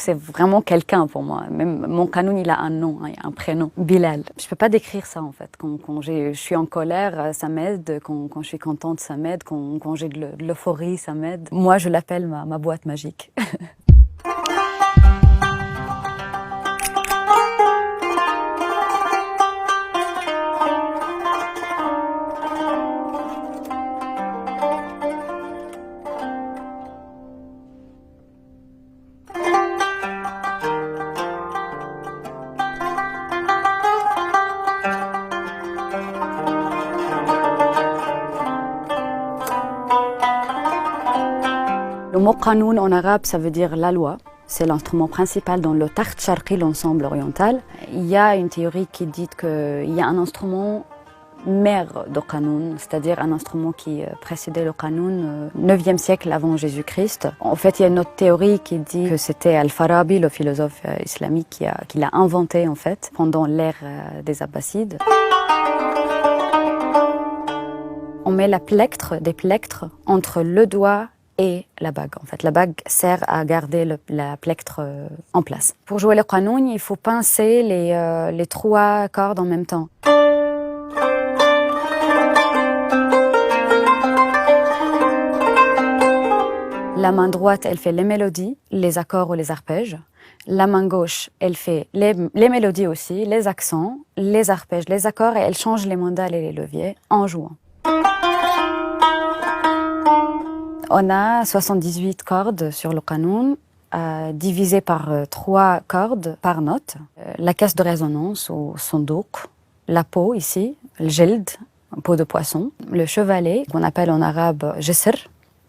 C'est vraiment quelqu'un pour moi. Même mon qanoun, il a un nom, hein, un prénom, Bilal. Je peux pas décrire ça en fait. Quand je suis en colère, ça m'aide. Quand je suis contente, ça m'aide. Quand j'ai de l'euphorie, ça m'aide. Moi, je l'appelle ma boîte magique. Le mot qanoun en arabe, ça veut dire la loi. C'est l'instrument principal dans le takht sharqi, l'ensemble oriental. Il y a une théorie qui dit qu'il y a un instrument mère de qanoun, c'est-à-dire un instrument qui précédait le qanoun 9e siècle avant Jésus-Christ. En fait, il y a une autre théorie qui dit que c'était Al-Farabi, le philosophe islamique, qui l'a inventé en fait pendant l'ère des Abbassides. On met des plectres entre le doigt et la bague. En fait, la bague sert à garder la plectre en place. Pour jouer le qanoun, il faut pincer les 3 cordes en même temps. La main droite, elle fait les mélodies, les accords ou les arpèges. La main gauche, elle fait les mélodies aussi, les accents, les arpèges, les accords, et elle change les mandales et les leviers en jouant. On a 78 cordes sur le qanoun, divisées par 3 cordes par note. La caisse de résonance ou sandouk, la peau ici, le jeld, peau de poisson, le chevalet, qu'on appelle en arabe jisr.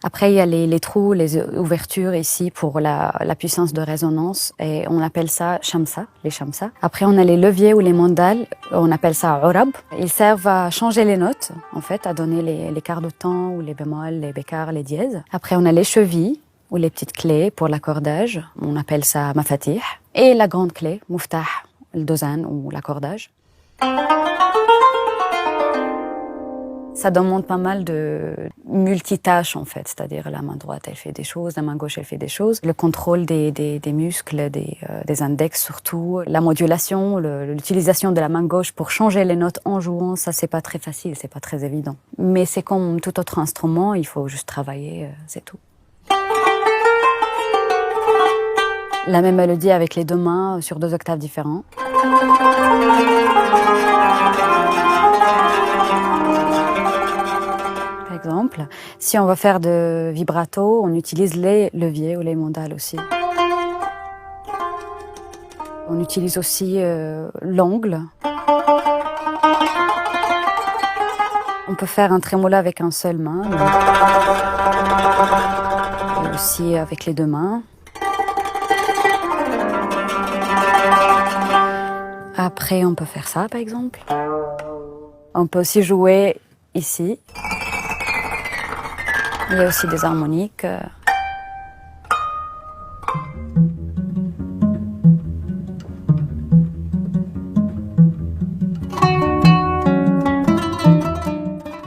Après, il y a les trous, les ouvertures ici pour la puissance de résonance, et on appelle ça shamsa, les shamsa. Après, on a les leviers ou les mandales, on appelle ça urab. Ils servent à changer les notes, en fait, à donner les quarts de temps ou les bémols, les bécars, les dièses. Après, on a les chevilles ou les petites clés pour l'accordage, on appelle ça mafatih. Et la grande clé, muftah, le dozan ou l'accordage. Ça demande pas mal de multitâches en fait, c'est-à-dire la main droite elle fait des choses, la main gauche elle fait des choses. Le contrôle des muscles, des index surtout, la modulation, l'utilisation de la main gauche pour changer les notes en jouant, ça c'est pas très facile, c'est pas très évident. Mais c'est comme tout autre instrument, il faut juste travailler, c'est tout. La même mélodie avec les 2 mains sur 2 octaves différents. Par exemple, si on va faire de vibrato, on utilise les leviers ou les mandales aussi. On utilise aussi l'ongle. On peut faire un trémolo avec un seul main. Et aussi avec les 2 mains. Après, on peut faire ça, par exemple. On peut aussi jouer ici. Il y a aussi des harmoniques.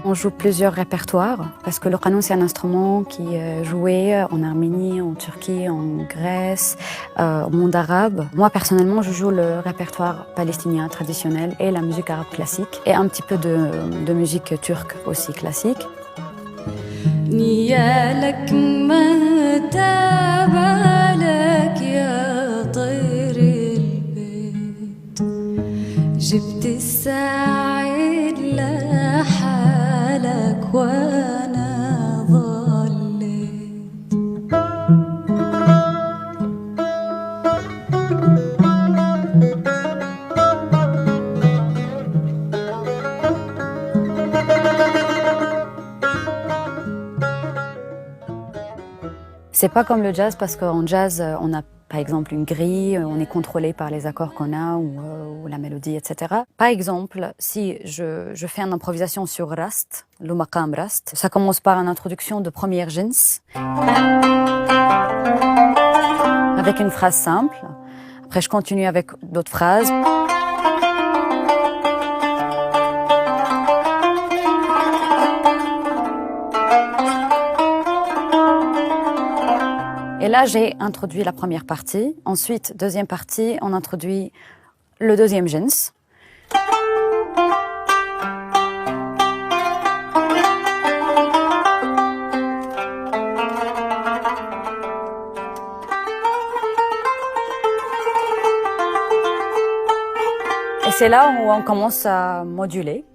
On joue plusieurs répertoires parce que le qanoun c'est un instrument qui est joué en Arménie, en Turquie, en Grèce, au monde arabe. Moi personnellement je joue le répertoire palestinien traditionnel et la musique arabe classique et un petit peu de musique turque aussi classique. نيالك ما تابالك يا طير البيت جبت السعيد لحالك وانا ضليت C'est pas comme le jazz parce qu'en jazz, on a par exemple une grille, on est contrôlé par les accords qu'on a ou la mélodie, etc. Par exemple, si je fais une improvisation sur Rast, le maqam Rast, ça commence par une introduction de première jins, avec une phrase simple. Après, je continue avec d'autres phrases. Et là, j'ai introduit la première partie. Ensuite, deuxième partie, on introduit le deuxième jins. Et c'est là où on commence à moduler.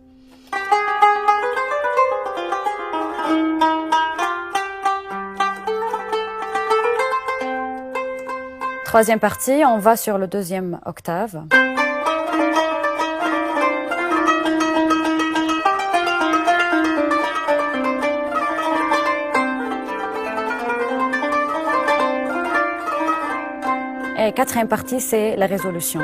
Troisième partie, on va sur le deuxième octave. Et quatrième partie, c'est la résolution.